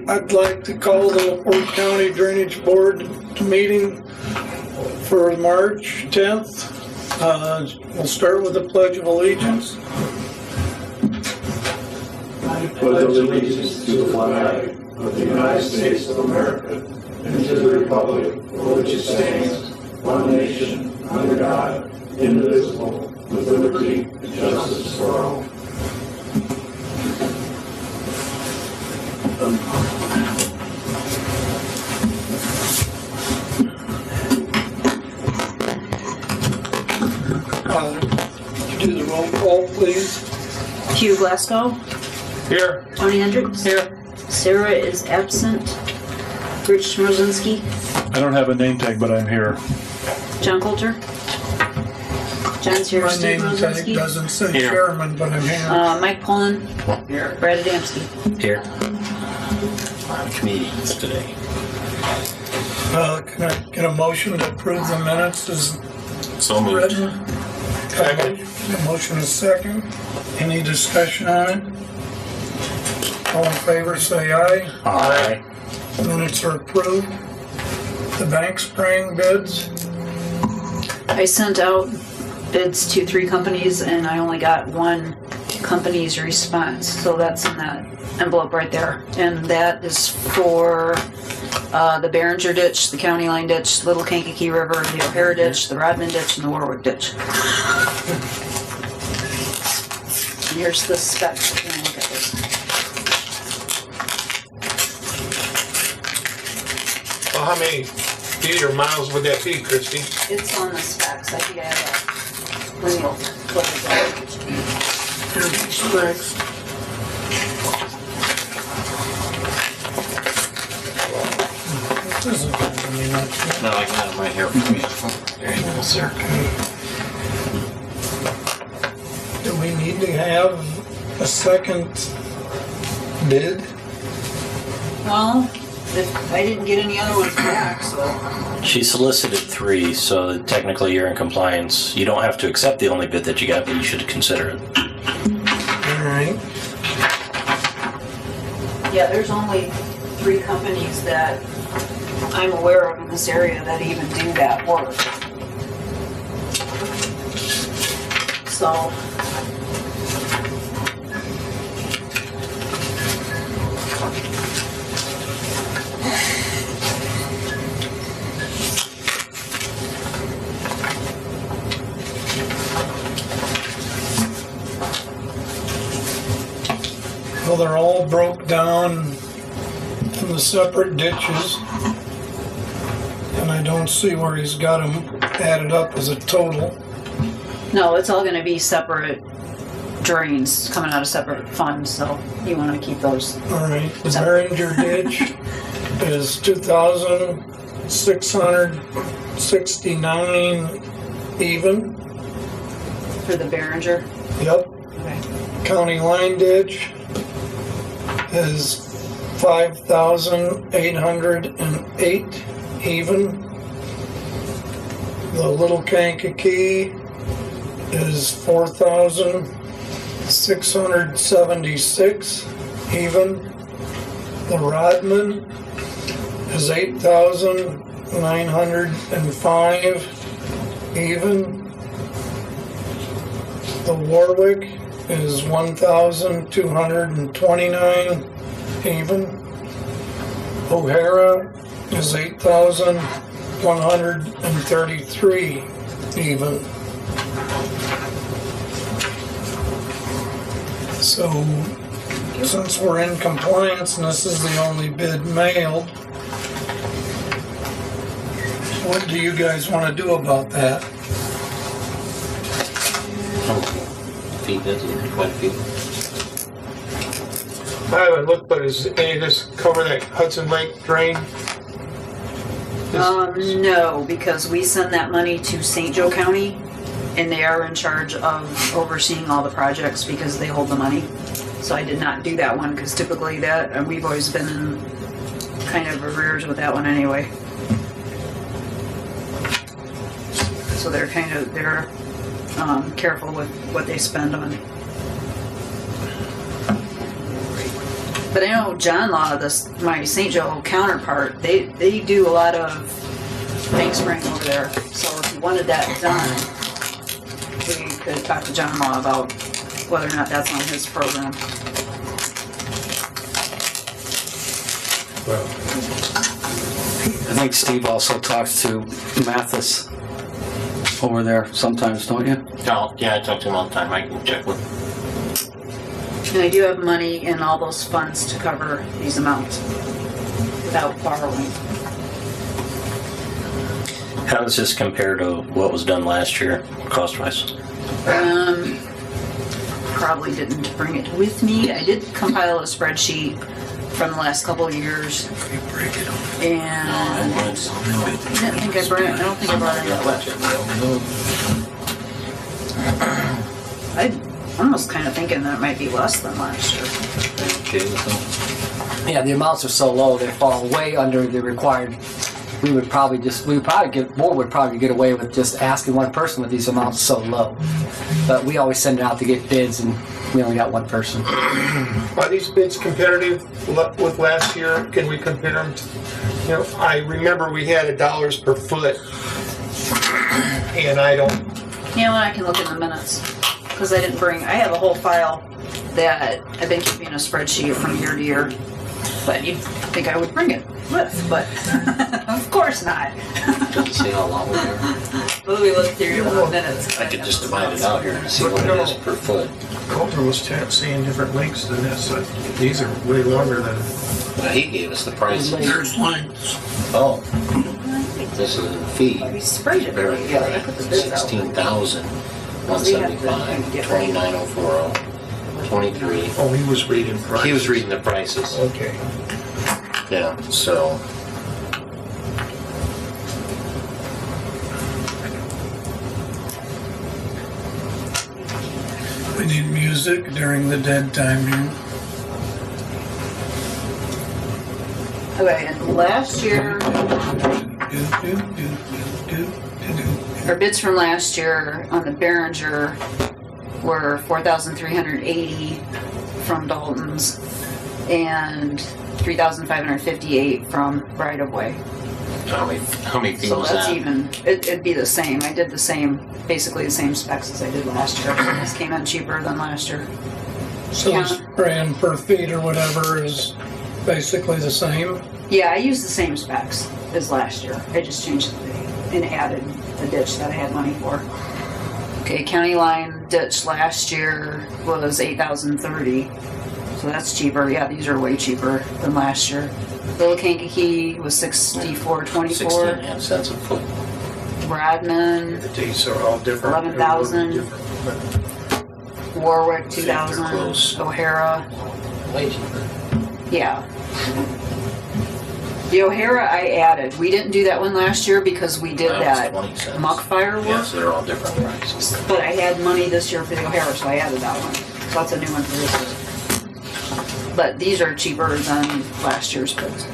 I'd like to call the LaPorte County Drainage Board meeting for March 10th. We'll start with the Pledge of Allegiance. I pledge allegiance to the flag of the United States of America and to the republic for which it stands, one nation, under God, indivisible, with liberty and justice for all. Could you do the roll call, please? Hugh Glasgow. Here. Tony Hendricks. Here. Sarah is absent. Rich Mrozinski. I don't have a name tag, but I'm here. John Coulter. John's here. My Steve name tag Mrozinski. doesn't say Here. chairman, but I'm here. Mike Pullen. Here. Brad Adamski. Here. On comedians today. Can I get a motion to approve the minutes as So moved. written? Second. A motion is second. Any discussion on it? All in favor, say aye. Aye. Minutes are approved. The bank spraying bids. I sent out bids to 3 companies and I only got 1 company's response. So that's in that envelope right there. And that is for the Behringer ditch, the county line ditch, Little Kankakee River, the O'Hara ditch, the Rodman ditch, and the Warwick ditch. And here's the specs. If you want to look at this. Well, how many feet or miles would that be, Christie? It's on the specs. I think I have a lineal flip it down. Here's the specs. This isn't gonna be much. No, I got them right here for me. There you go, sir. Do we need to have a second bid? Well, I didn't get any other ones back, so. She solicited 3, so technically you're in compliance. You don't have to accept the only bid that you got, but you should consider it. All right. Yeah, there's only 3 companies that I'm aware of in this area that even do that work. So. Well, they're all broke down in the separate ditches. And I don't see where he's got them added up as a total. No, it's all gonna be separate drains coming out of separate funds, so you wanna keep those. All right, the Behringer ditch is 2,669 even. For the Behringer. Yep. Okay. County line ditch is 5,808 even. The Little Kankakee is 4,676 even. The Rodman is 8,905 even. The Warwick is 1,229 even. O'Hara is 8,133 even. So, since we're in compliance and this is the only bid mailed, what do you guys want to do about that? Feet, that's quite a few. I haven't looked, but does any of this cover that Hudson Lake drain? No, because we send that money to St. Joe County and they are in charge of overseeing all the projects because they hold the money. So I did not do that one because typically that, and we've always been in kind of arrears with that one anyway. So they're careful with what they spend on. But I know John Law, my St. Joe counterpart, they do a lot of bank spraying over there. So if you wanted that done, we could talk to John Law about whether or not that's on his program. Well, I think Steve also talks to Mathis over there sometimes, don't you? Oh, yeah, I talk to him all the time. I can check with him. And I do have money in all those funds to cover these amounts without borrowing. How does this compare to what was done last year, cost-wise? Probably didn't bring it with me. I did compile a spreadsheet from the last couple of years. And I don't think I brought any of that. I'm almost kind of thinking that it might be less than last year. Yeah, the amounts are so low, they fall way under the required. Board would probably get away with just asking one person with these amounts so low. But we always send it out to get bids, and we only got one person. are these bids competitive with last year? Can we compare them? I remember we had $1 per foot, and I don't. I can look in the minutes because I have a whole file that I've been keeping a spreadsheet from year to year. But you'd think I would bring it with, but of course not. Doesn't say how long we're there. Well, we look through the minutes. I could just divide it out here and see what it is per foot. Coulter was seeing different lengths than this. These are way longer than. Well, he gave us the prices. There's lengths. Oh, this is in feet. We sprayed it. Yeah, I put the bids out. 16,175, 29,040, 23. Oh, he was reading prices. He was reading the prices. Okay. Yeah, so. We need music during the dead time here. Okay, and last year, our bids from last year on the Behringer were $4,380 from Dalton's and $3,558 from Right of Way. How many feet So was that's that? even. It'd be the same. I did basically the same specs as I did last year. This came in cheaper than last year. So Yeah. spraying per feet or whatever is basically the same. Yeah, I used the same specs as last year. I just changed and added a ditch that I had money for. Okay, county line ditch last year was $8,030, so that's cheaper. Yeah, these are way cheaper than last year. Little Kankakee was $64.24. 16.5 cents a foot. Rodman, The dates are all different. 11,000. Different. Warwick See if they're 2,000, close. O'Hara. Way cheaper. Yeah. The O'Hara I added. We didn't do that one last year because we did that 20 cents. muck fire work. Yes, they're all different prices. But I had money this year for the O'Hara, so I added that one. So that's a new one for this year. But these are cheaper than last year's bids.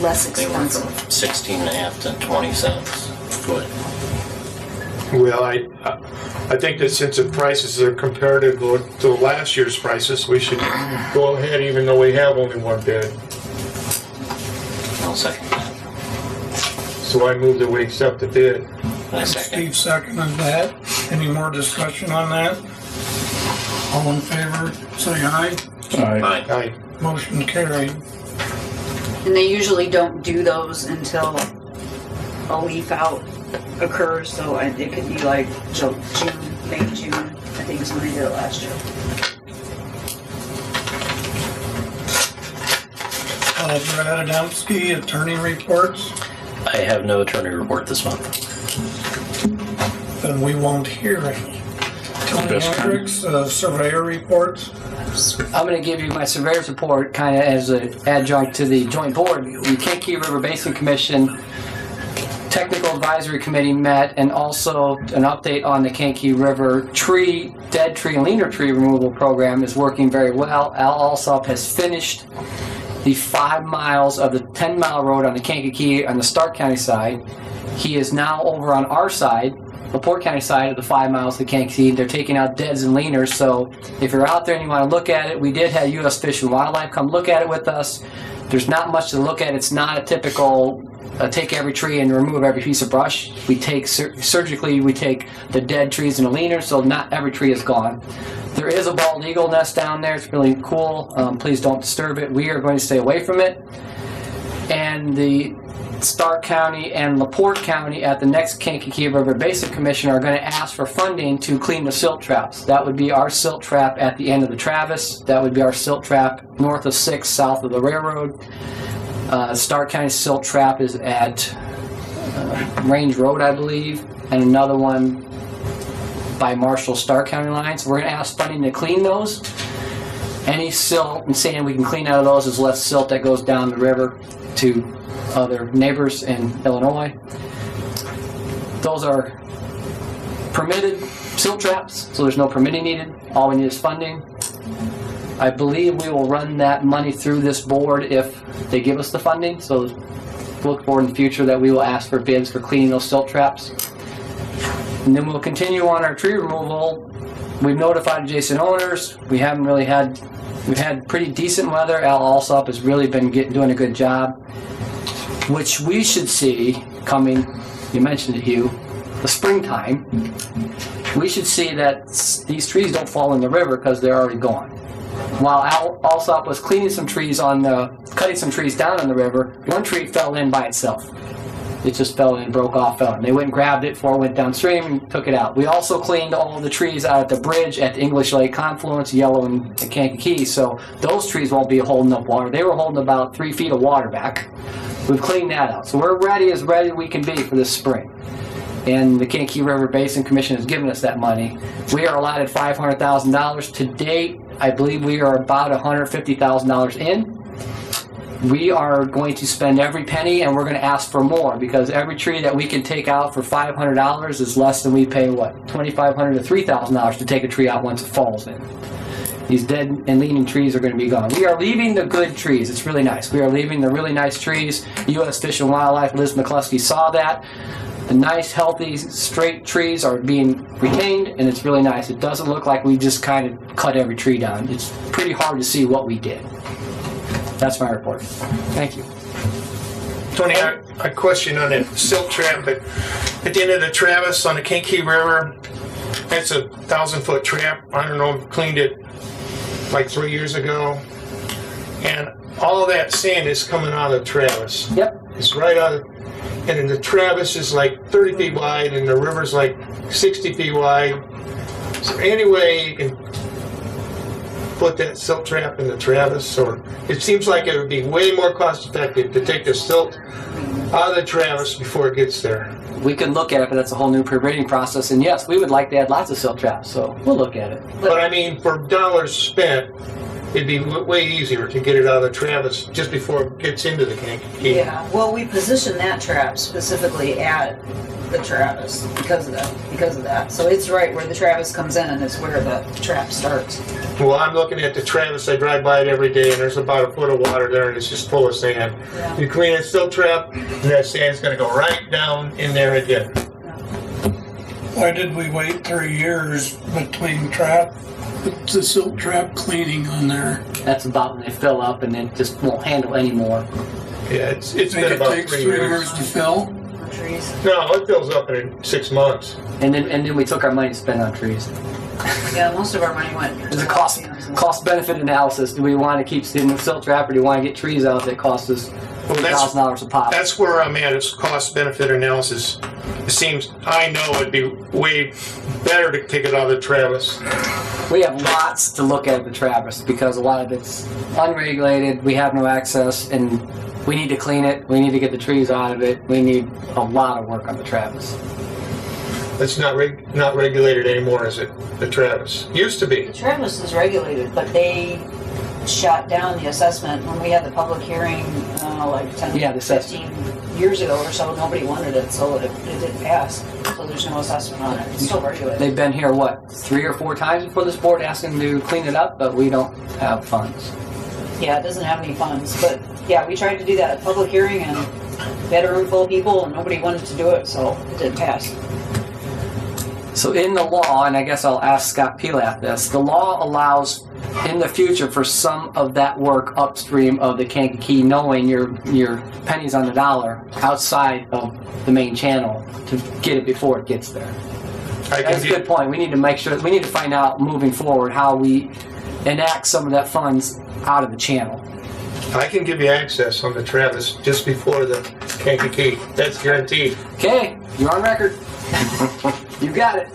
Less They went expensive. from 16.5 to 20 cents a foot. Well, I think that since the prices are comparative to last year's prices, we should go ahead even though we have only one bid. I'll second that. So I move that we accept the bid. I second. Steve seconded that. Any more discussion on that? All in favor, say aye. Aye. Aye. Aye. Motion carried. And they usually don't do those until a leaf out occurs, so it could be like June, May, June, I think is when they did it last year. Brad Adamski, attorney reports. I have no attorney report this month. Then we won't hear any. Tony Best time. Hendricks, surveyor reports. I'm going to give you my surveyor's report kind of as an adjunct to the joint board. The Kankakee River Basin Commission Technical Advisory Committee met, and also an update on the Kankakee River dead tree and leaner tree removal program is working very well. Al Alsop has finished the 5 miles of the 10-mile road on the Kankakee on the Stark County side. He is now over on our side LaPorte County side of the 5 miles of Kankakee. They're taking out deads and leaners. So if you're out there and you want to look at it, we did have U.S. Fish and Wildlife come look at it with us. There's not much to look at. It's not a typical take every tree and remove every piece of brush. We take surgically, we take the dead trees and the leaners, so not every tree is gone. There is a bald eagle nest down there. It's really cool. Please don't disturb it. We are going to stay away from it. And the Stark County and LaPorte County at the next Kankakee River Basin Commission are going to ask for funding to clean the silt traps. That would be our silt trap at the end of the Travis. That would be our silt trap north of 6, south of the railroad. Stark County silt trap is at Range Road, I believe, and another one by Marshall Stark County line. So we're going to ask funding to clean those. Any silt and sand we can clean out of those is less silt that goes down the river to other neighbors in Illinois. Those are permitted silt traps, so there's no permitting needed. All we need is funding. I believe we will run that money through this board if they give us the funding, so look forward in the future that we will ask for bids for cleaning those silt traps. And then we'll continue on our tree removal. We've notified adjacent owners. We've had pretty decent weather. Al Alsop has really been doing a good job, which we should see coming, you mentioned it, Hugh, the springtime. We should see that these trees don't fall in the river because they're already gone. While Al Alsop was cutting some trees down on the river, one tree fell in by itself. It just fell in, broke off, fell in. They went and grabbed it before it went downstream and took it out. We also cleaned all the trees out at the bridge at the English Lake Confluence, Yellow and Kankakee, so those trees won't be holding up water. They were holding about 3 feet of water back. We've cleaned that out. So we're ready as we can be for this spring. And the Kankakee River Basin Commission has given us that money. We are allotted $500,000. To date, I believe we are about $150,000 in. We are going to spend every penny, and we're going to ask for more, because every tree that we can take out for $500 is less than we pay, $2,500 to $3,000 to take a tree out once it falls in. These dead and leaning trees are going to be gone. We are leaving the good trees. It's really nice. We are leaving the really nice trees. U.S. Fish and Wildlife, Liz McCluskey saw that. The nice, healthy, straight trees are being retained, and it's really nice. It doesn't look like we just kind of cut every tree down. It's pretty hard to see what we did. That's my report. Thank you. Tony, a question on that silt trap at the end of the Travis on the Kankakee River. That's a 1,000-foot trap. I don't know, cleaned it like 3 years ago. And all of that sand is coming out of the Travis. Yep. It's right out of, and then the Travis is like 30 feet wide and the river's like 60 feet wide. Is there any way you can put that silt trap in the Travis? Or it seems like it would be way more cost effective to take the silt out of the Travis before it gets there. We can look at it, but that's a whole new pre-grading process. And yes, we would like to add lots of silt traps, so we'll look at it. But I mean, for dollars spent, it'd be way easier to get it out of the Travis just before it gets into the Kankakee. Yeah, well, we positioned that trap specifically at the Travis because of that. So it's right where the Travis comes in, and it's where the trap starts. Well, I'm looking at the Travis. I drive by it every day, and there's about a foot of water there, and it's just full of sand. Yeah. You clean a silt trap, and that sand's going to go right down in there again. Why did we wait 3 years between the silt trap cleaning on there? That's about when they fill up and it just won't handle anymore. Yeah, it's Think been it about takes 3 3 years. years to fill? Trees. No, it fills up in 6 months. And then we took our money to spend on trees. Yeah, most of our money went. There's a cost benefit analysis. Do we want to keep sitting in the silt trap, or do we want to get trees out that cost us $1,000 a pop? That's where I'm at, is cost-benefit analysis. It seems, I know it'd be way better to take it out of the Travis. We have lots to look at the Travis because a lot of it's unregulated. We have no access, and we need to clean it. We need to get the trees out of it. We need a lot of work on the Travis. It's not regulated anymore, is it? The Travis used to be. The Travis is regulated, but they shot down the assessment when we had the public hearing, like 10, 15 years ago or so. Nobody wanted it, so it didn't pass. So there's no assessment on it. It's still regulated. They've been here, 3 or 4 times before this board asking to clean it up, but we don't have funds. Yeah, it doesn't have any funds, but yeah, we tried to do that at public hearing, and we had a room full of people, and nobody wanted to do it, so it didn't pass. So in the law, and I guess I'll ask Scott Pilath this, the law allows in the future for some of that work upstream of the Kankakee, knowing your pennies on the dollar outside of the main channel to get it before it gets there. That's a good point. We need to make sure, we need to find out moving forward how we enact some of that funds out of the channel. I can give you access on the Travis just before the Kankakee. That's guaranteed. Okay, you're on record. You got it.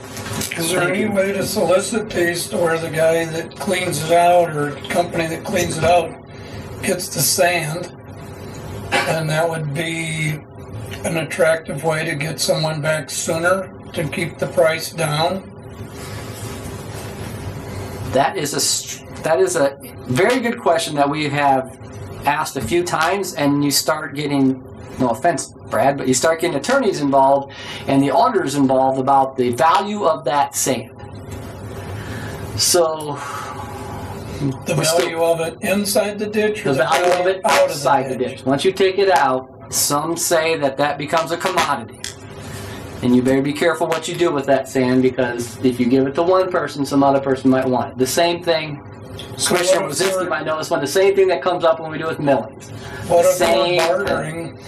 Is there any way to solicit these to where the guy that cleans it out or company that cleans it out gets the sand? And that would be an attractive way to get someone back sooner to keep the price down? That is a very good question that we have asked a few times, and you start getting, no offense, Brad, but you start getting attorneys involved and the auditors involved about the value of that sand. So the value of it inside the ditch, or the value of it outside the ditch. Once you take it out, some say that becomes a commodity. And you better be careful what you do with that sand, because if you give it to one person, some other person might want it. The same thing, Commissioner Wazinski might know this one, the same thing that comes up when we do with millings. What if we're bartering,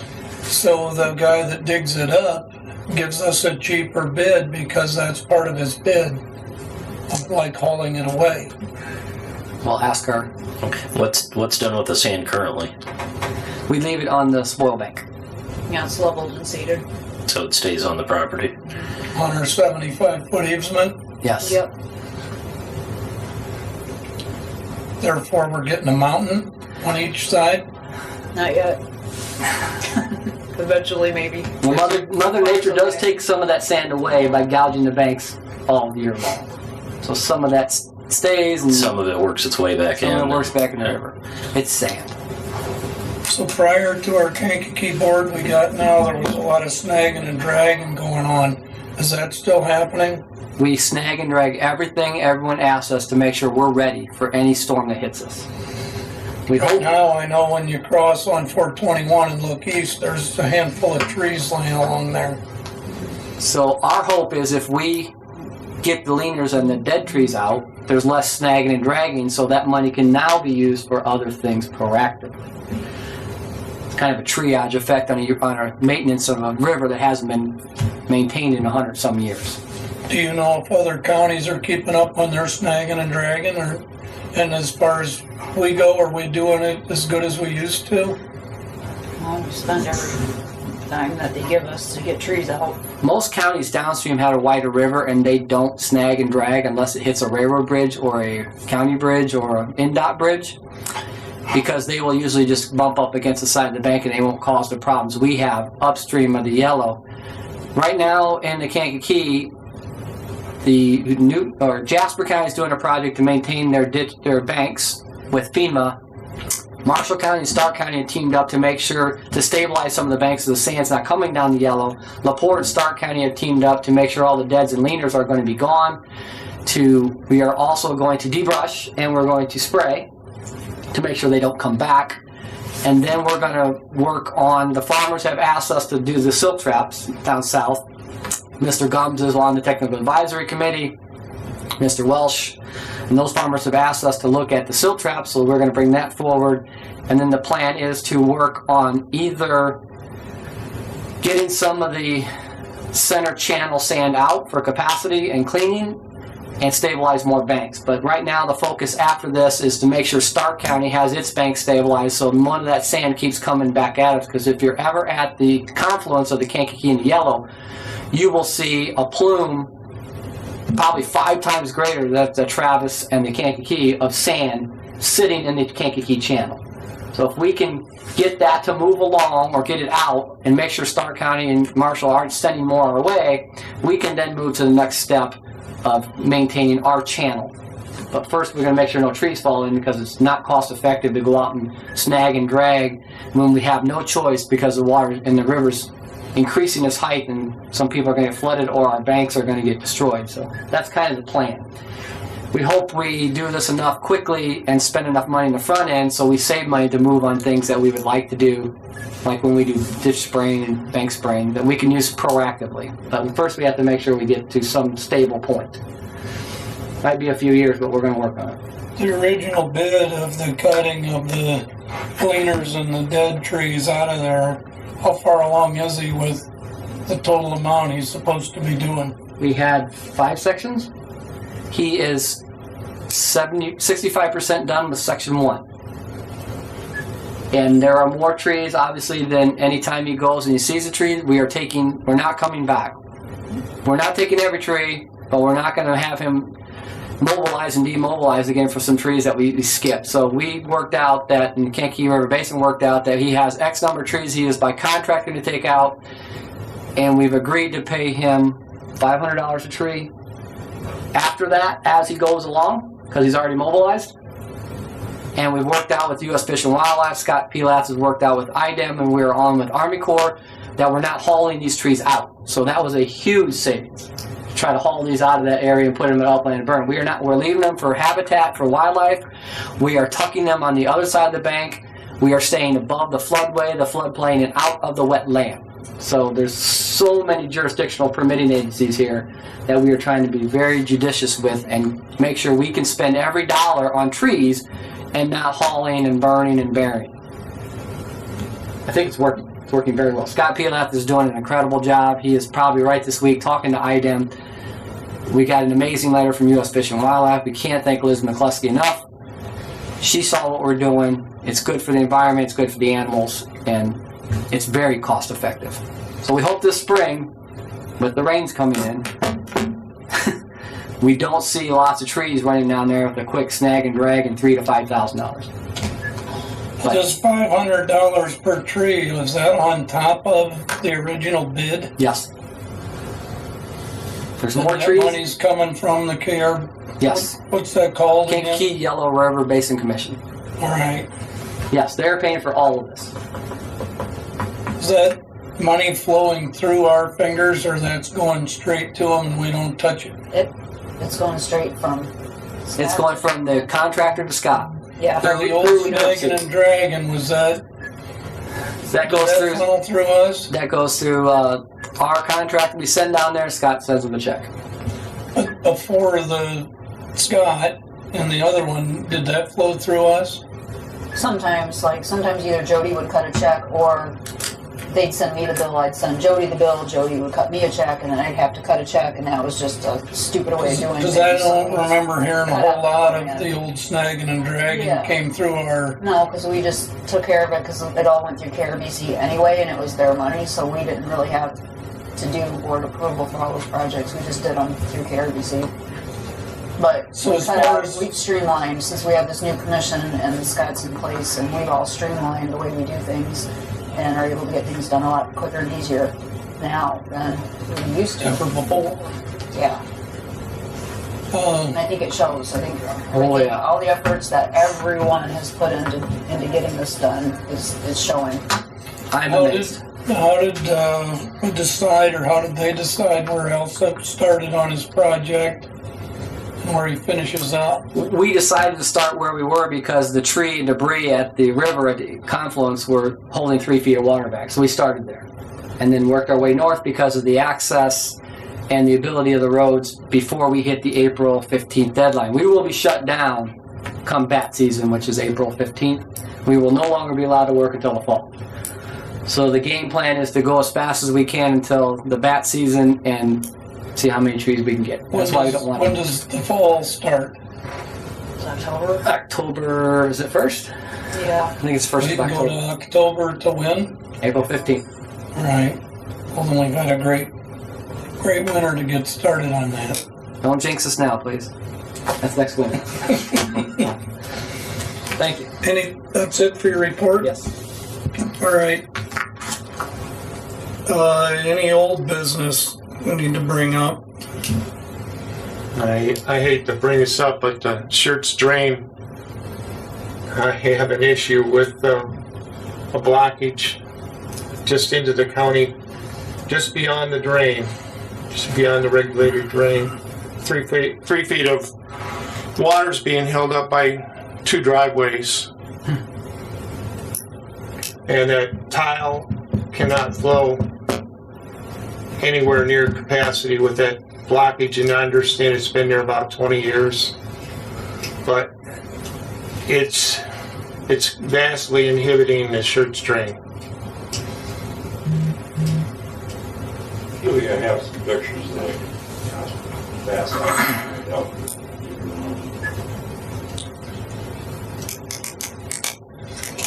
so the guy that digs it up gives us a cheaper bid because that's part of his bid, like hauling it away? Well, ask her. What's done with the sand currently? We leave it on the spoil bank. Yeah, it's leveled and seeded. So it stays on the property. On our 75-foot easement? Yes. Yep. Therefore, we're getting a mountain on each side? Not yet. Eventually, maybe. Well, Mother Nature does take some of that sand away by gouging the banks all year long. So some of that stays, and some of it works its way back in. Some of it works back in the river. It's sand. So prior to our Kankakee board we got now, there was a lot of snagging and dragging going on. Is that still happening? We snag and drag everything everyone asks us to make sure we're ready for any storm that hits us. Right now, I know when you cross on 421 and look east, there's a handful of trees laying along there. So our hope is if we get the leaners and the dead trees out, there's less snagging and dragging, so that money can now be used for other things proactively. It's kind of a triage effect on our maintenance of a river that hasn't been maintained in 100-some years. Do you know if other counties are keeping up on their snagging and dragging, and as far as we go, are we doing it as good as we used to? Well, we spend every time that they give us to get trees out. Most counties downstream have a wider river, and they don't snag and drag unless it hits a railroad bridge or a county bridge or an NDOT bridge, because they will usually just bump up against the side of the bank and they won't cause the problems we have upstream of the Yellow. Right now in the Kankakee, Jasper County is doing a project to maintain their banks with FEMA. Marshall County and Stark County have teamed up to make sure to stabilize some of the banks so the sand's not coming down the Yellow. LaPorte and Stark County have teamed up to make sure all the deads and leaners are going to be gone. We are also going to debrush and we're going to spray to make sure they don't come back. And then we're going to work on, the farmers have asked us to do the silt traps down south. Mr. Gums is on the Technical Advisory Committee, Mr. Welsh, and those farmers have asked us to look at the silt traps, so we're going to bring that forward. And then the plan is to work on either getting some of the center channel sand out for capacity and cleaning and stabilize more banks. But right now the focus after this is to make sure Stark County has its bank stabilized so none of that sand keeps coming back at us, because if you're ever at the confluence of the Kankakee and the Yellow, you will see a plume probably 5 times greater than the Travis and the Kankakee of sand sitting in the Kankakee channel. So if we can get that to move along or get it out and make sure Stark County and Marshall aren't sending more our way, we can then move to the next step of maintaining our channel. But first we're going to make sure no trees fall in, because it's not cost effective to go out and snag and drag when we have no choice because the water in the river's increasing its height and some people are going to get flooded or our banks are going to get destroyed. So that's kind of the plan. We hope we do this enough quickly and spend enough money in the front end so we save money to move on things that we would like to do, like when we do ditch spraying and bank spraying, that we can use proactively. But first we have to make sure we get to some stable point. Might be a few years, but we're going to work on it. The original bid of the cutting of the cleaners and the dead trees out of there, how far along is he with the total amount he's supposed to be doing? We had 5 sections. He is 65% done with section 1. And there are more trees, obviously, than any time he goes and he sees a tree. We're not coming back. We're not taking every tree, but we're not going to have him mobilize and demobilize again for some trees that we skipped. So we worked out that, and Kankakee River Basin worked out that he has X number of trees he is by contractor to take out, and we've agreed to pay him $500 a tree after that as he goes along, because he's already mobilized. And we've worked out with U.S. Fish and Wildlife. Scott Pilatz has worked out with IDEM, and we're on with Army Corps that we're not hauling these trees out. So that was a huge savings. Try to haul these out of that area and put them in upland and burn. We're leaving them for habitat for wildlife. We are tucking them on the other side of the bank. We are staying above the floodway, the floodplain, and out of the wetland. So there's so many jurisdictional permitting agencies here that we are trying to be very judicious with and make sure we can spend every dollar on trees and not hauling and burning and burying. I think it's working. It's working very well. Scott Pilatz is doing an incredible job. He is probably right this week talking to IDEM. We got an amazing letter from U.S. Fish and Wildlife. We can't thank Liz McCluskey enough. She saw what we're doing. It's good for the environment. It's good for the animals. And it's very cost effective. So we hope this spring, with the rains coming in, we don't see lots of trees running down there with a quick snag and drag and $3,000 to $5,000. This $500 per tree, was that on top of the original bid? Yes. There's And more that trees. money's coming from the care. Yes. What's that called again? Kankakee Yellow River Basin Commission. All right. Yes, they're paying for all of this. Is that money flowing through our fingers, or that's going straight to them and we don't touch it? It's going straight from. It's going from the contractor to Scott. Yeah. So the old snagging and dragging, was that That goes that through. funnel through us? That goes through our contractor. We send down there. Scott sends them a check. But before the Scott and the other one, did that flow through us? Sometimes either Jody would cut a check or they'd send me the bill, I'd send Jody the bill, Jody would cut me a check, and then I'd have to cut a check, and that was just a stupid way of doing things. Because I don't remember hearing a Cut whole up, lot of yeah. the old snagging and dragging Yeah. came through our... No, because we just took care of it because it all went through KRBC anyway, and it was their money, so we didn't really have to do board approval for all those projects. We just did them through KRBC. But So we as cut far out, as- we've streamlined since we have this new commission and Scott's in place, and we've all streamlined the way we do things and are able to get things done a lot quicker and easier now than we used to. Ever before. Yeah, and I think it shows. I think yeah. all the efforts that everyone has put into getting this done is showing. I'm How amazed. did we decide, or how did they decide where Alsep started on his project and where he finishes up? We decided to start where we were because the tree and debris at the river at the confluence were holding 3 feet of water back. So we started there and then worked our way north because of the access and the ability of the roads before we hit the April 15th deadline. We will be shut down come bat season, which is April 15th. We will no longer be allowed to work until the fall. So the game plan is to go as fast as we can until the bat season and see how many trees we can get. That's why we don't want When to. does the fall start? October? October, is it 1st? Yeah. I think it's 1st We of can go to October. October to when? April 15th. Right. Well, then we've had a great winter to get started on that. Don't jinx us now, please. That's next winter. Thank you. That's it for your report? Yes. All right. Any old business we need to bring up? I hate to bring this up, but Shirts Drain, I have an issue with a blockage just into the county, just beyond the drain, just beyond the regulated drain. 3 feet of water's being held up by 2 driveways. And that tile cannot flow anywhere near capacity with that blockage, and I understand it's been there about 20 years. But it's vastly inhibiting the church drain. I have some pictures that fast.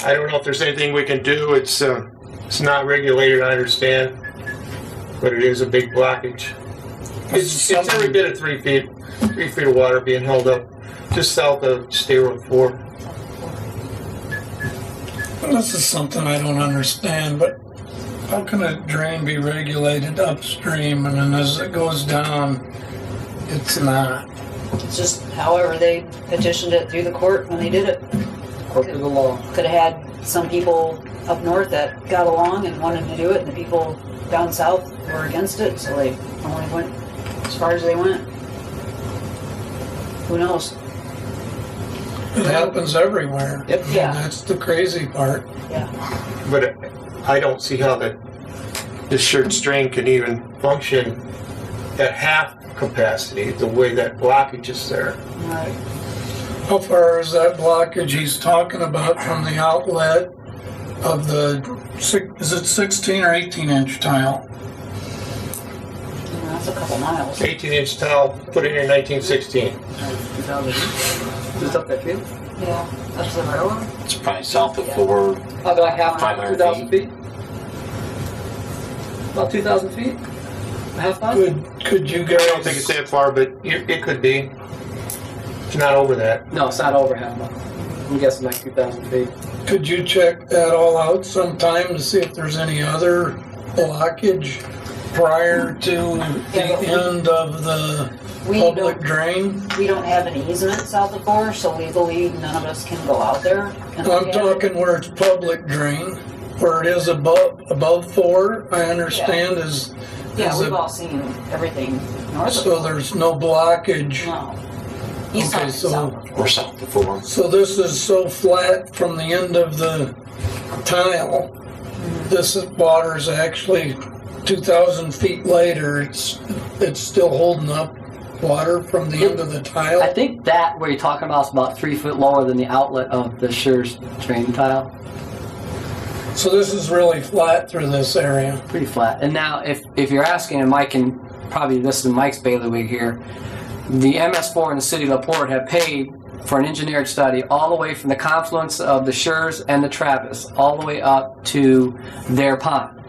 I don't know if there's anything we can do. It's not regulated, I understand, but it is a big blockage. It's every bit of 3 feet. 3 feet of water being held up just south of State Road 4. This is something I don't understand, but how can a drain be regulated upstream and then as it goes down, it's not? It's just however they petitioned it through the court when they did it. According to the law. Could have had some people up north that got along and wanted to do it, and the people down south were against it, so they only went as far as they went. Who knows? It happens everywhere. Yep. Yeah. That's the crazy part. Yeah. But I don't see how the church drain can even function at half capacity, the way that blockage is there. Right. How far is that blockage he's talking about from the outlet of the, is it 16 or 18 inch tile? That's a couple miles. 18-inch tile put in 1916. 2000. Just up that field? Yeah. That's the railroad? It's probably south of 4. About like half 500 2,000 feet. About 2,000 feet? A half mile? Could you I don't think guys, it's that far, but it could be. It's not over that. No, it's not over half mile. I'm guessing like 2,000 feet. could you check that all out sometime to see if there's any other blockage prior to the end of the public drain? We don't have an easement south of 4, so legally none of us can go out there. and look I'm at it. talking where it's public drain, where it is above 4, I understand is Yeah, we've it, all seen everything north of so 4. there's no blockage. No. He's Okay, talking so- south of 4. Or south of 4. So this is so flat from the end of the tile. This water is actually 2,000 feet later. It's still holding up water from the end of the tile. I think that where you're talking about is about 3 foot lower than the outlet of the Schurz drain tile. So this is really flat through this area. Pretty flat. And now, if you're asking, and Mike can probably listen to Mike's bailiwick here, the MS4 and the city of LaPorte have paid for an engineered study all the way from the confluence of the Schurz and the Travis, all the way up to their pond.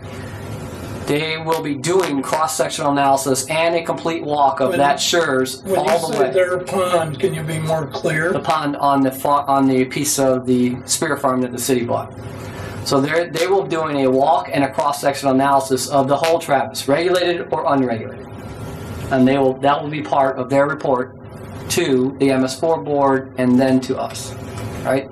They will be doing cross-sectional analysis and a complete walk of that Schurz When you all the say way. their pond, can you be more clear? The pond on the piece of the Spear Farm that the city bought. So they will be doing a walk and a cross-sectional analysis of the whole Travis, regulated or unregulated. And that will be part of their report to the MS4 board and then to us, right?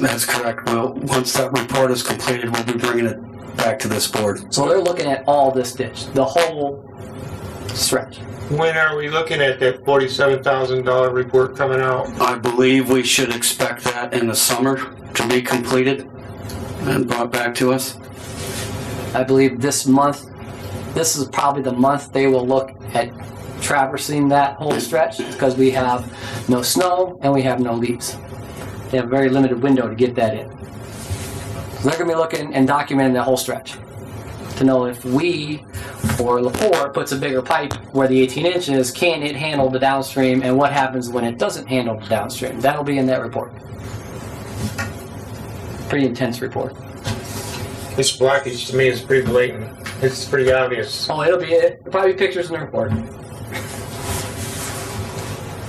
That's correct. Well, once that report is completed, we'll be bringing it back to this board. So they're looking at all this ditch, the whole stretch. When are we looking at that $47,000 report coming out? I believe we should expect that in the summer to be completed and brought back to us. I believe this is probably the month they will look at traversing that whole stretch because we have no snow and we have no leaves. They have a very limited window to get that in. So they're going to be looking and documenting the whole stretch to know if we or LaPorte puts a bigger pipe where the 18 inches, can it handle the downstream, and what happens when it doesn't handle the downstream. That'll be in that report. Pretty intense report. This blockage to me is pretty blatant. It's pretty obvious. Oh, it'll probably be pictures in the report.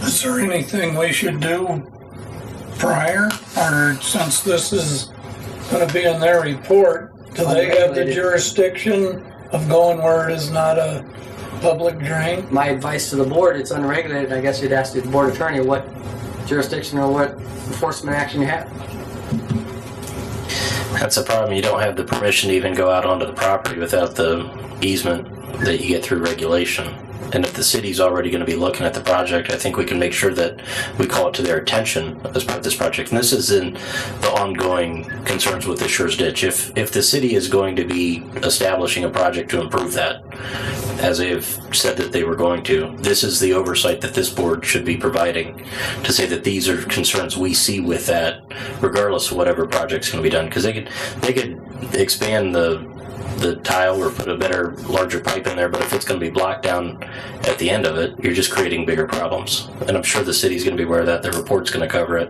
Is there anything we should do prior? Or since this is going to be in their report, do they have the Unregulated. jurisdiction of going where it is not a public drain? My advice to the board, it's unregulated. I guess you'd ask the board attorney what jurisdiction or what enforcement action you have. That's the problem. You don't have the permission to even go out onto the property without the easement that you get through regulation. And if the city's already going to be looking at the project, I think we can make sure that we call it to their attention as part of this project. And this is in the ongoing concerns with the Schurz Ditch. If the city is going to be establishing a project to improve that, as they've said that they were going to, this is the oversight that this board should be providing to say that these are concerns we see with that, regardless of whatever project's going to be done. Because they could expand the tile or put a better, larger pipe in there, but if it's going to be blocked down at the end of it, you're just creating bigger problems. And I'm sure the city's going to be aware of that. The report's going to cover it.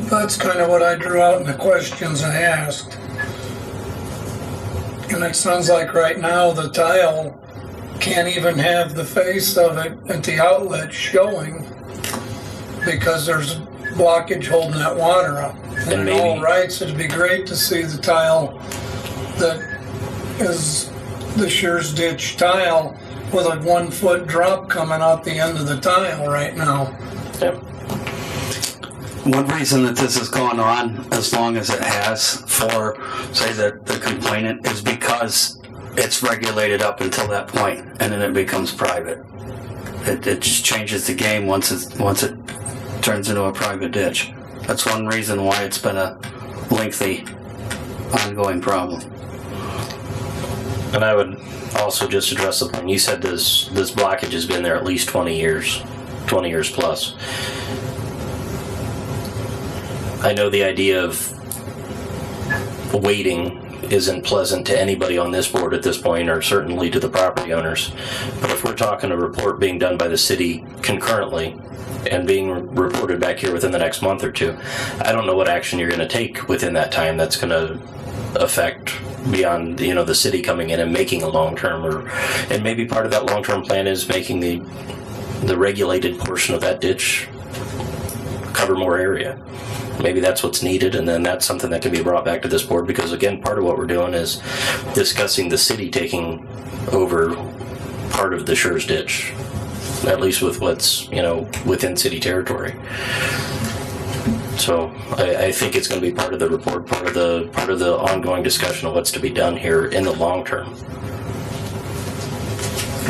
That's kind of what I drew out in the questions I asked. And it sounds like right now the tile can't even have the face of it at the outlet showing because there's blockage holding that water up. And in all rights, it'd be great to see the tile that is the Schurz Ditch tile with a 1 foot drop coming out the end of the tile right now. Yep. One reason that this has gone on as long as it has for, say, the complainant is because it's regulated up until that point, and then it becomes private. It just changes the game once it turns into a private ditch. That's one reason why it's been a lengthy, ongoing problem. And I would also just address the point. You said this blockage has been there at least 20 years plus. I know the idea of waiting isn't pleasant to anybody on this board at this point, or certainly to the property owners. But if we're talking a report being done by the city concurrently and being reported back here within the next month or two, I don't know what action you're going to take within that time that's going to affect beyond the city coming in and making a long-term, and maybe part of that long-term plan is making the regulated portion of that ditch cover more area. Maybe that's what's needed, and then that's something that can be brought back to this board, because again, part of what we're doing is discussing the city taking over part of the Schurz Ditch, at least with what's within city territory. So I think it's going to be part of the report, part of the ongoing discussion of what's to be done here in the long term.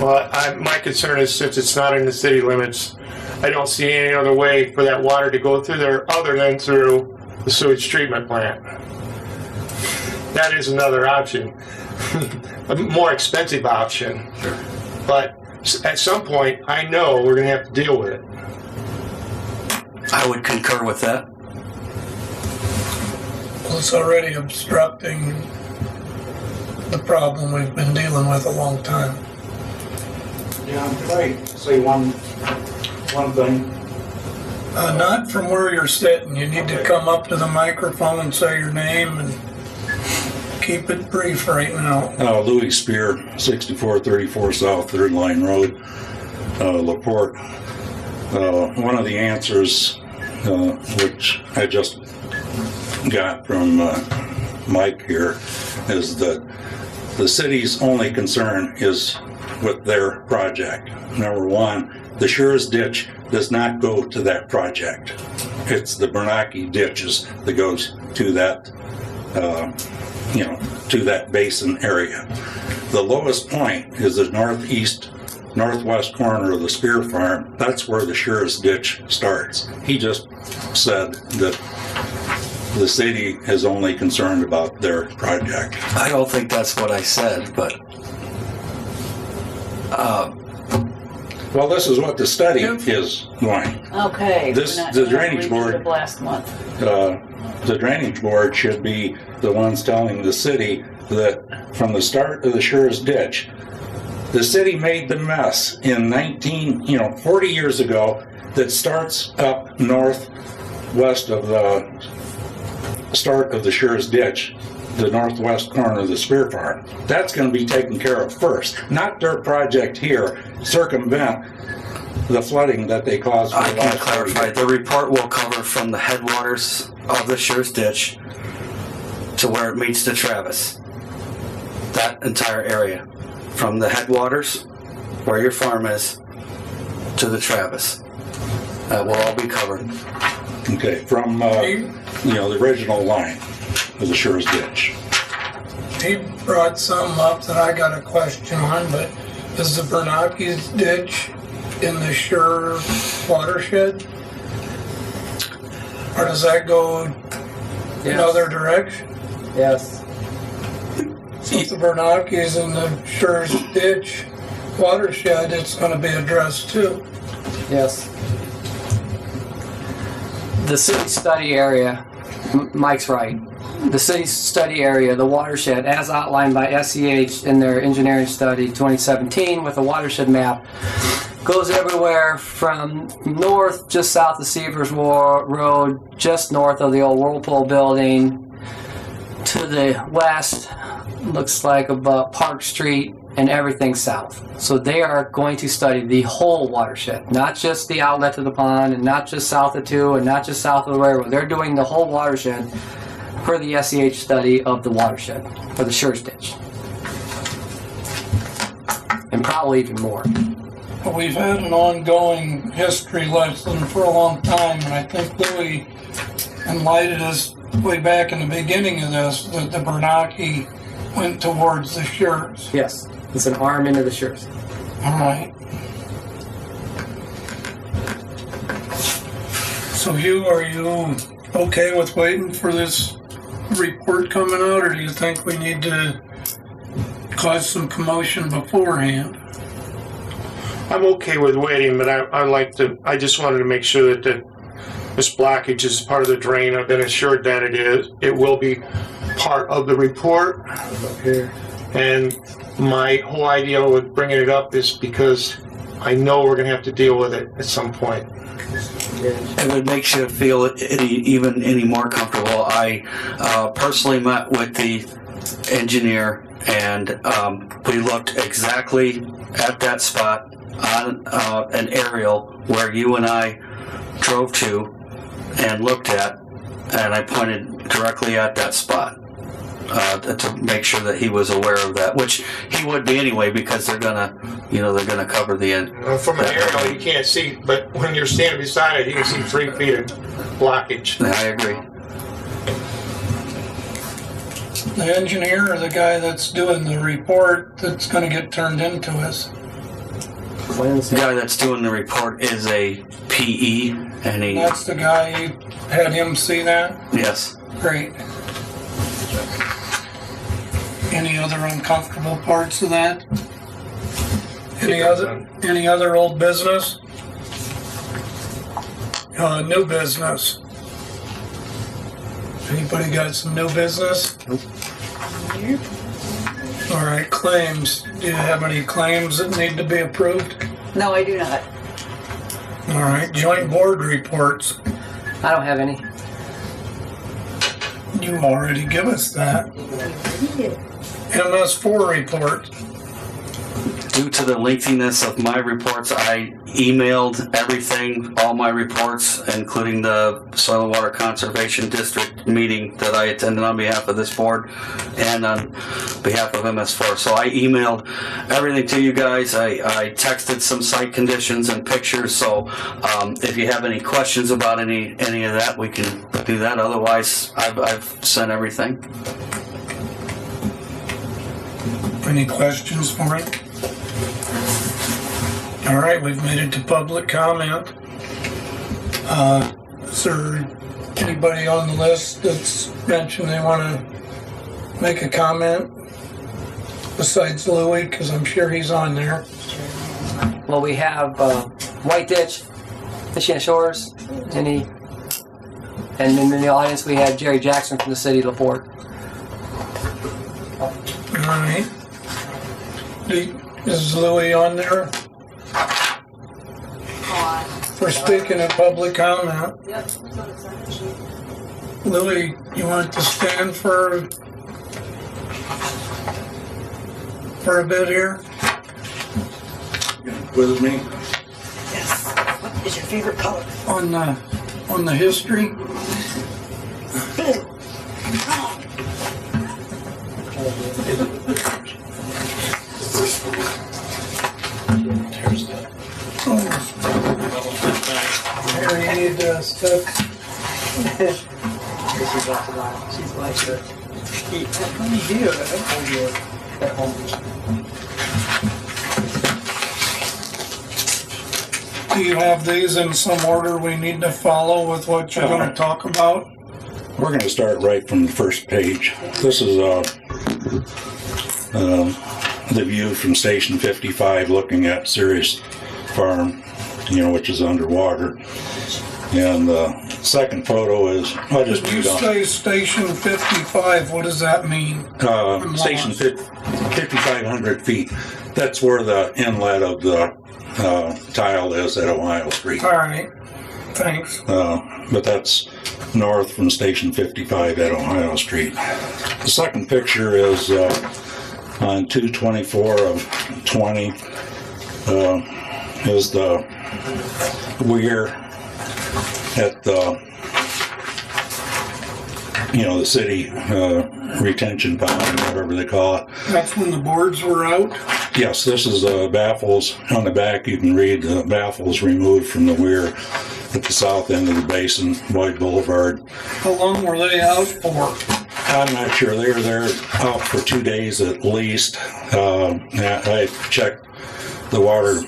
Well, my concern is, since it's not in the city limits, I don't see any other way for that water to go through there other than through the sewage treatment plant. That is another option, a more expensive option. But at some point, I know we're going to have to deal with it. I would concur with that. Well, it's already obstructing the problem we've been dealing with a long time. Yeah, could I say one thing? Not from where you're sitting. You need to come up to the microphone and say your name and keep it brief right now. Louis Spear, 6434 South 3rd Line Road, LaPorte. One of the answers, which I just got from Mike here, is that the city's only concern is with their project. Number one, the Schurz Ditch does not go to that project. It's the Bernanke ditches that goes to that, to that basin area. The lowest point is the northwest corner of the Spear Farm. That's where the Schurz Ditch starts. He just said that the city is only concerned about their project. I don't think that's what I said, but well, this is what the study is going. Okay. The drainage board. Last month. The drainage board should be the ones telling the city that from the start of the Schurz Ditch, the city made the mess in 40 years ago that starts up northwest of the start of the Schurz Ditch, the northwest corner of the Spear Farm. That's going to be taken care of first, not their project here, circumvent the flooding that they caused. I can clarify. The report will cover from the headwaters of the Schurz Ditch to where it meets the Travis. That entire area. From the headwaters, where your farm is, to the Travis. That will all be covered. Okay, from the original line of the Schurz Ditch. He brought some up that I got a question on, but Is the Bernanke's ditch in the Sure watershed? Or does that go another direction? Yes. Since the Bernanke's in the Sure's ditch watershed, it's going to be addressed too. Yes. The city study area, Mike's right. The city study area, the watershed, as outlined by SEH in their engineering study 2017 with a watershed map, goes everywhere from north, just south of Seavers Road, just north of the old Whirlpool building, to the west, looks like about Park Street, and everything south. So they are going to study the whole watershed, not just the outlet to the pond, and not just south of 2, and not just south of the railroad. They're doing the whole watershed for the SEH study of the watershed, for the Sure's ditch. And probably even more. But we've had an ongoing history lesson for a long time, and I think Louis enlightened us way back in the beginning of this, that the Bernanke went towards the Sure's. Yes, it's an arm into the Sure's. All right. So are you okay with waiting for this report coming out, or do you think we need to cause some commotion beforehand? I'm okay with waiting, but I just wanted to make sure that this blockage is part of the drain. I've been assured that it is. It will be part of the report. And my whole idea with bringing it up is because I know we're going to have to deal with it at some point. If it makes you feel any more comfortable, I personally met with the engineer, and we looked exactly at that spot on an aerial where you and I drove to and looked at, and I pointed directly at that spot to make sure that he was aware of that, which he would be anyway, because they're gonna cover the end. From an aerial, you can't see, but when you're standing beside it, you can see 3 feet of blockage. I agree. The engineer or the guy that's doing the report that's going to get turned into us? The guy that's doing the report is a PE, and he... That's the guy, you had him see that? Yes. Great. Any other uncomfortable parts of that? Any other old business? New business. Anybody got some new business? All right, claims. Do you have any claims that need to be approved? No, I do not. All right, joint board reports. I don't have any. You already give us that. MS4 report. Due to the lengthiness of my reports, I emailed everything, all my reports, including the Soil and Water Conservation District meeting that I attended on behalf of this board and on behalf of MS4. So I emailed everything to you guys. I texted some site conditions and pictures. So if you have any questions about any of that, we can do that. Otherwise, I've sent everything. Any questions for it? All right, we've made it to public comment. Is there anybody on the list that's mentioned they want to make a comment besides Louis? Because I'm sure he's on there. Well, we have White Ditch, Michigan Shores, and then in the audience we have Jerry Jackson from the city of LaPorte. All right. Is Louis on there? We're speaking of public comment. Yep. Louis, you want to stand for a bit here? With me? Yes. What is your favorite color? On the history? Blue. Here, you need stuff. She's like her. Do you have these in some order we need to follow with what you're going to talk about? We're going to start right from the first page. This is the view from Station 55 looking at Sirius Farm, which is underwater. And the second photo is, I'll just Did you say Station 55? What does that mean? Station 5,500 feet. That's where the inlet of the tile is at Ohio Street. All right, thanks. But that's north from Station 55 at Ohio Street. The second picture is on 2/24 of 20 is the weir at the the city retention pond, whatever they call it. That's when the boards were out? Yes, this is baffles. On the back you can read the baffles removed from the weir at the south end of the basin, Boyd Boulevard. How long were they out for? I'm not sure. They were there out for 2 days at least. I checked the water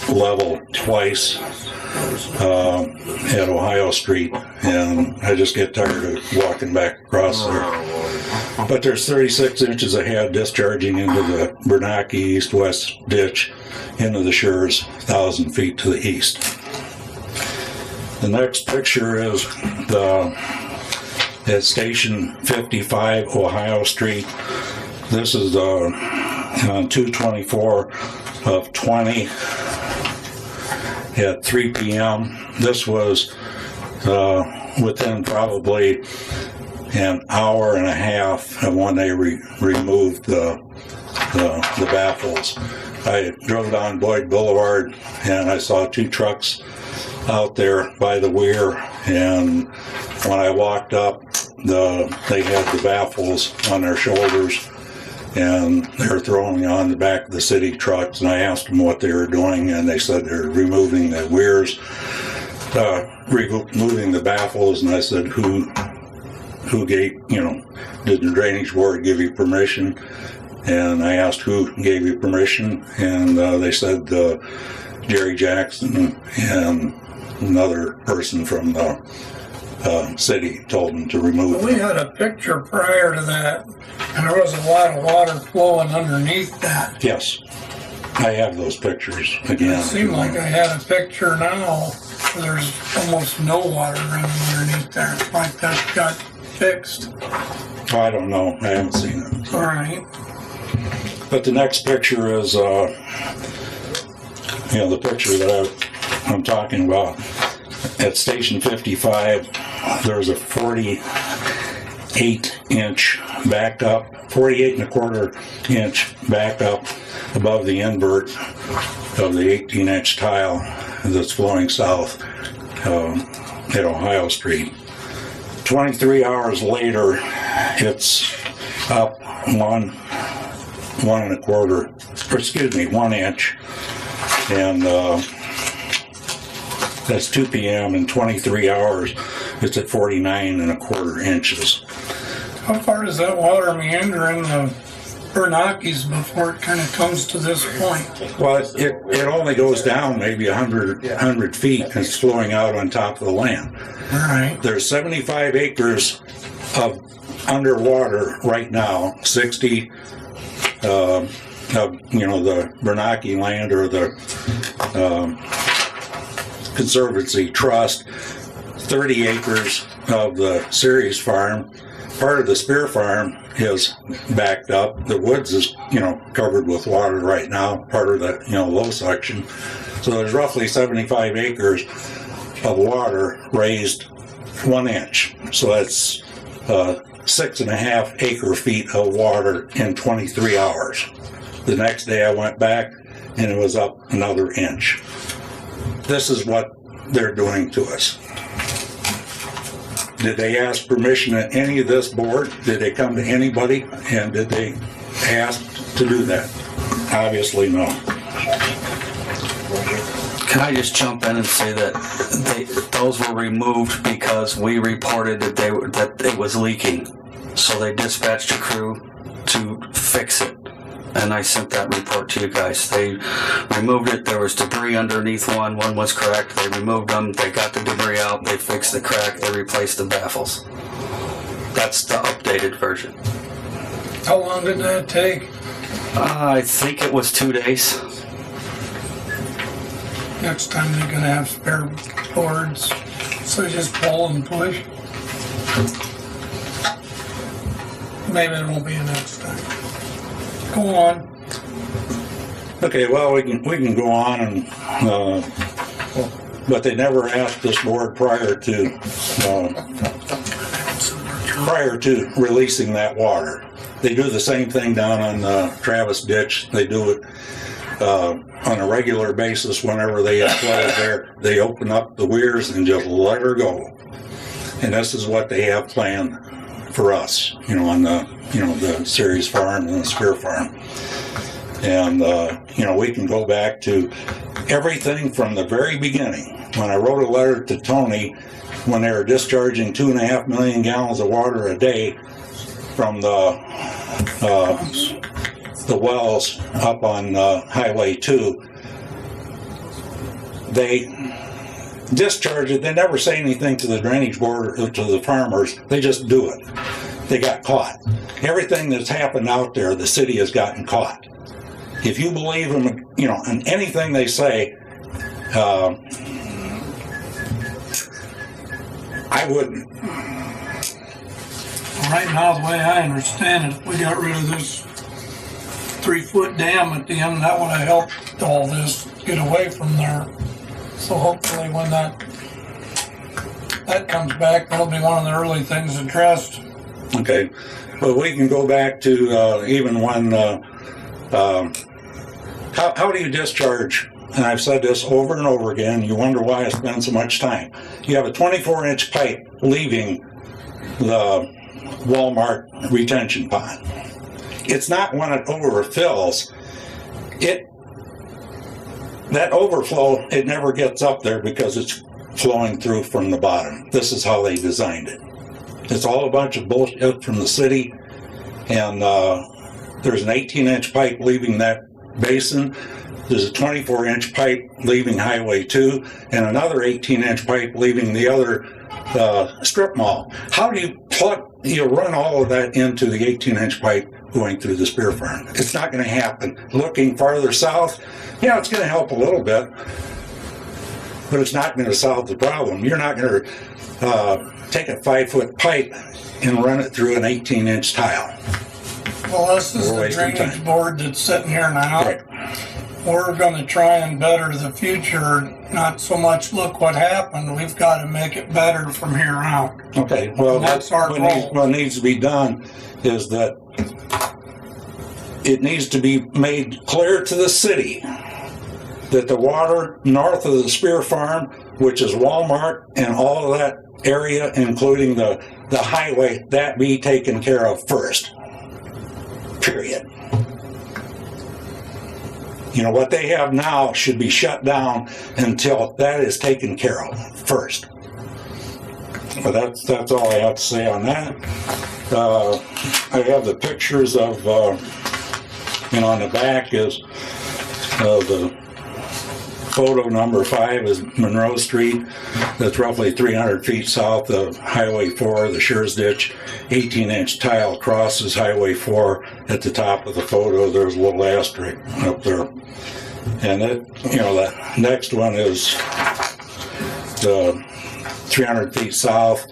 level twice at Ohio Street, and I just get tired of walking back across there. But there's 36 inches of head discharging into the Bernanke east-west ditch into the Shores 1,000 feet to the east. The next picture is at Station 55 Ohio Street. This is on 2/24 of 20 at 3 p.m. This was within probably an hour and a half of when they removed the baffles. I drove down Boyd Boulevard and I saw 2 trucks out there by the weir, and when I walked up, they had the baffles on their shoulders, and they were throwing me on the back of the city trucks, and I asked them what they were doing, and they said they're removing the weirs, removing the baffles, and I said, who gave, did the Drainage Board give you permission? And I asked who gave you permission, and they said Jerry Jackson and another person from the city told them to remove We had a picture prior to that, and there was a lot of water flowing underneath that. Yes, I have those pictures again. It seemed like I had a picture now where there's almost no water running underneath there. It's like that got fixed. I don't know. I haven't seen it. All right. But the next picture is, the picture that I'm talking about. At Station 55, there's a 48-inch backed up, 48.25-inch backed up above the invert of the 18-inch tile that's flowing south at Ohio Street. 23 hours later, it's up 1 inch, and that's 2 p.m. in 23 hours. It's at 49.25 inches. How far does that water meander in the Bernanke's before it kind of comes to this point? Well, it only goes down maybe 100 feet, and it's flowing out on top of the land. All right. There's 75 acres of underwater right now, 60 of the Bernanke land or the Conservancy Trust, 30 acres of the Sirius Farm. Part of the Spear Farm is backed up. The woods is, covered with water right now, part of the, low section. So there's roughly 75 acres of water raised 1 inch. So that's 6.5 acre feet of water in 23 hours. The next day I went back and it was up another inch. This is what they're doing to us. Did they ask permission at any of this board? Did they come to anybody? And did they ask to do that? Obviously no. Can I just jump in and say that those were removed because we reported that it was leaking. So they dispatched a crew to fix it. and I sent that report to you guys. They removed it. There was debris underneath one. One was cracked. They removed them. They got the debris out. They fixed the crack. They replaced the baffles. That's the updated version. How long did that take? I think it was 2 days. Next time they're gonna have spare boards, so you just pull and push. Maybe there won't be a next time. Go on. Okay, well, we can go on and, but they never asked this board prior to releasing that water. They do the same thing down on Travis Ditch. They do it on a regular basis whenever they have flooded there. They open up the weirs and just let her go. And this is what they have planned for us, on the, the Ceres farm and the Spear farm. And, we can go back to everything from the very beginning. When I wrote a letter to Tony, when they were discharging 2.5 million gallons of water a day from the wells up on Highway 2, they discharge it. They never say anything to the drainage board or to the farmers. They just do it. They got caught. Everything that's happened out there, the city has gotten caught. If you believe them, in anything they say, I wouldn't. Right now, the way I understand it, if we got rid of this 3-foot dam at the end, that would have helped all this get away from there. So hopefully when that comes back, that'll be one of the early things addressed. Okay, but we can go back to even when, how do you discharge? And I've said this over and over again, you wonder why I spend so much time. You have a 24-inch pipe leaving the Walmart retention pond. It's not when it overfills. That overflow, it never gets up there because it's flowing through from the bottom. This is how they designed it. It's all a bunch of bullshit from the city, and there's an 18-inch pipe leaving that basin. There's a 24-inch pipe leaving Highway 2, and another 18-inch pipe leaving the other strip mall. How do you run all of that into the 18-inch pipe going through the Spear farm? It's not going to happen. Looking farther south, it's going to help a little bit, but it's not going to solve the problem. You're not going to take a 5-foot pipe and run it through an 18-inch tile. Well, this is the drainage board that's sitting here now. Right. We're going to try and better the future, not so much look what happened. We've got to make it better from here out. Okay, well, that's our goal. What needs to be done is that it needs to be made clear to the city that the water north of the Spear farm, which is Walmart and all of that area, including the highway, that be taken care of first. Period. What they have now should be shut down until that is taken care of first. But that's all I have to say on that. I have the pictures of, on the back is the photo number 5 is Monroe Street. That's roughly 300 feet south of Highway 4, the Shears Ditch. 18-inch tile crosses Highway 4. At the top of the photo, there's a little asterisk up there. And the next one is 300 feet south,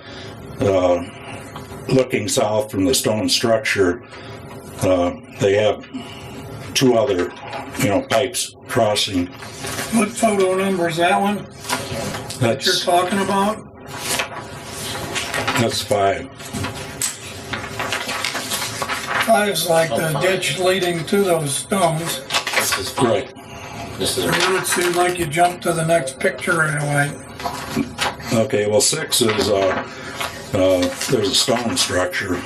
looking south from the stone structure. They have 2 other, pipes crossing. What photo number is that one that you're talking about? That's 5. 5's like the ditch leading to those stones. This is fine. Right. This is And then it seemed like you jumped to the next picture right away. Okay, well, 6 is there's a stone structure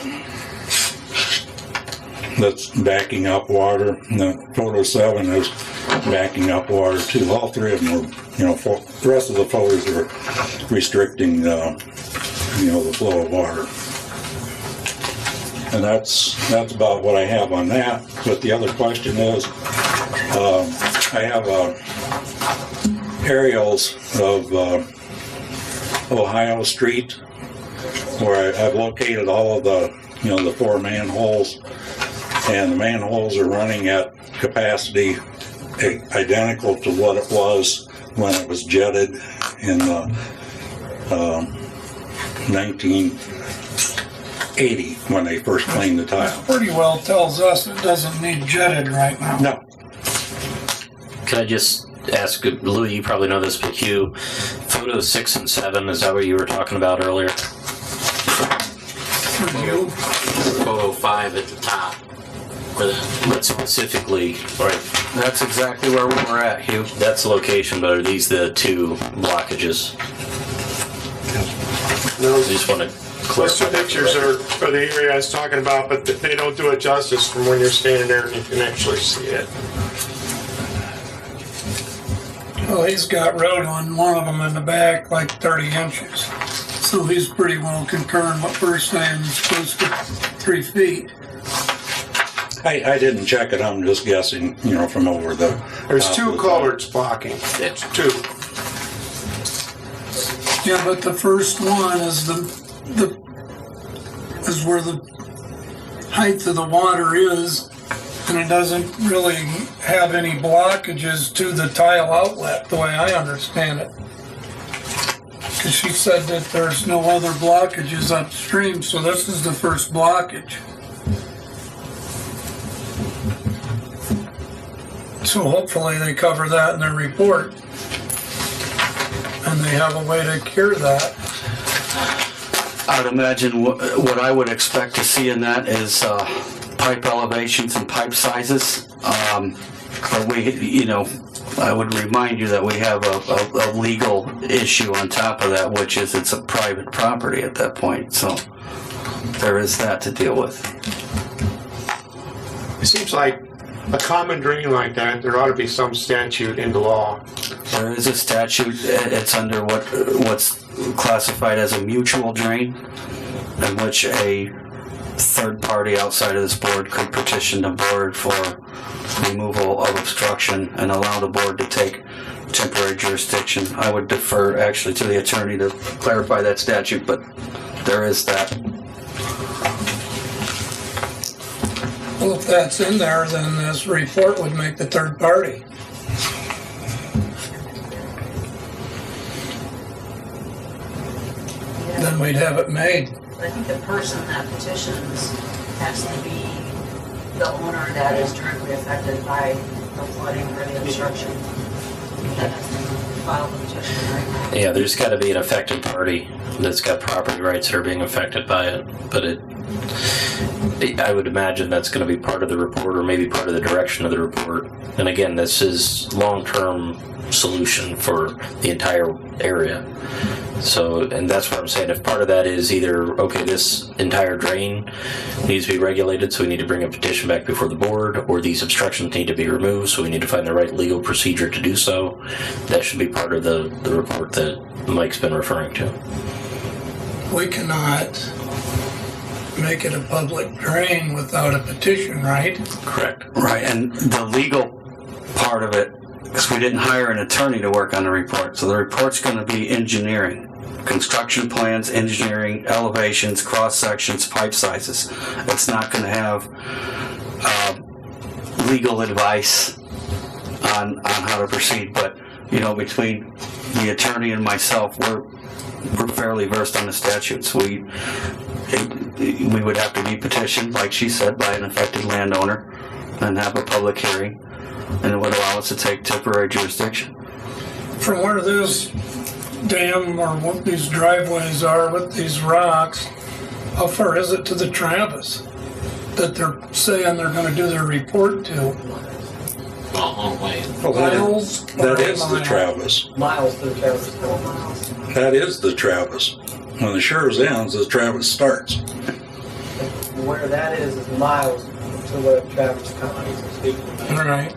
that's backing up water. And the photo 7 is backing up water too. All 3 of them are, the rest of the photos are restricting, the flow of water. And that's about what I have on that. But the other question is, I have aerials of Ohio Street, where I've located all of the, the 4 manholes, and the manholes are running at capacity identical to what it was when it was jetted in 1980 when they first cleaned the tile. Pretty well tells us it doesn't need jetted right now. No. Can I just ask, Louis, you probably know this, but Hugh, photos 6 and 7, is that what you were talking about earlier? You? Photo 5 at the top. But specifically, right, That's exactly where we were at, Hugh. that's the location, but are these the 2 blockages? No, I just want to those 2 clarify. pictures are for the area I was talking about, but they don't do it justice from when you're standing there and you can actually see it. Well, he's got road on one of them in the back, like 30 inches. So he's pretty well concurring what we're saying is close to 3 feet. I didn't check it, I'm just guessing, from over the... There's 2 culverts blocking. 2. Yeah, but the first one is is where the height of the water is, and it doesn't really have any blockages to the tile outlet, the way I understand it. Because she said that there's no other blockages upstream, so this is the first blockage. So hopefully they cover that in their report, and they have a way to cure that. I'd imagine what I would expect to see in that is pipe elevations and pipe sizes. But I would remind you that we have a legal issue on top of that, which is it's a private property at that point. So there is that to deal with. It seems like a common drain like that, there ought to be some statute in the law. There is a statute. It's under what's classified as a mutual drain, in which a third party outside of this board could petition the board for removal of obstruction and allow the board to take temporary jurisdiction. I would defer actually to the attorney to clarify that statute, but there is that. Well, if that's in there, then this report would make the third party. Then we'd have it made. I think the person that petitions has to be the owner that is directly affected by the flooding or the obstruction. That has to file the petition, right? Yeah, there's got to be an affected party that's got property rights that are being affected by it. But I would imagine that's going to be part of the report, or maybe part of the direction of the report. And again, this is long-term solution for the entire area. So, and that's what I'm saying. If part of that is either, okay, this entire drain needs to be regulated, so we need to bring a petition back before the board, or these obstructions need to be removed, so we need to find the right legal procedure to do so, that should be part of the report that Mike's been referring to. We cannot make it a public drain without a petition, right? Correct. Right, and the legal part of it, because we didn't hire an attorney to work on the report, so the report's going to be engineering. Construction plans, engineering, elevations, cross sections, pipe sizes. It's not going to have legal advice on how to proceed, but between the attorney and myself, we're fairly versed on the statutes. We would have to be petitioned, like she said, by an affected landowner and have a public hearing, and it would allow us to take temporary jurisdiction. From where this dam or what these driveways are with these rocks, how far is it to the Travis that they're saying they're going to do their report to? Long way. Miles? That is the Travis. Miles to the Travis. That is the Travis. When the Shores ends, the Travis starts. Where that is miles to where Travis County is speaking. All right.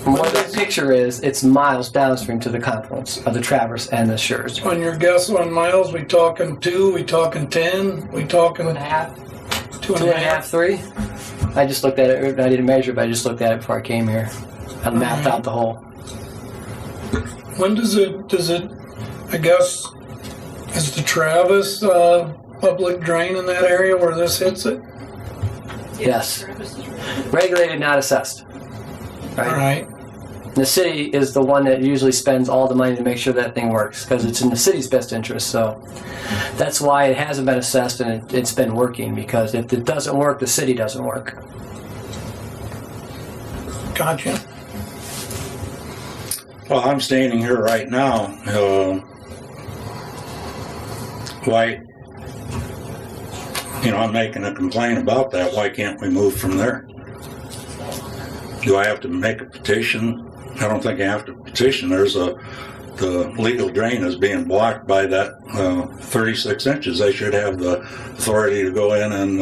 From what that picture is, it's miles downstream to the confluence of the Traverse and the Shores. On your guess on miles, we talking 2, we talking 10, we talking 2.5. 2.5, 3. I just looked at it. I didn't measure, but I just looked at it before I came here. I mapped out the hole. When does it, I guess, is the Travis public drain in that area where this hits it? Yes. Regulated, not assessed. All right. The city is the one that usually spends all the money to make sure that thing works because it's in the city's best interest. So that's why it hasn't been assessed and it's been working, because if it doesn't work, the city doesn't work. Gotcha. Well, I'm standing here right now. Why, I'm making a complaint about that. Why can't we move from there? Do I have to make a petition? I don't think I have to petition. The legal drain is being blocked by that 36 inches. They should have the authority to go in and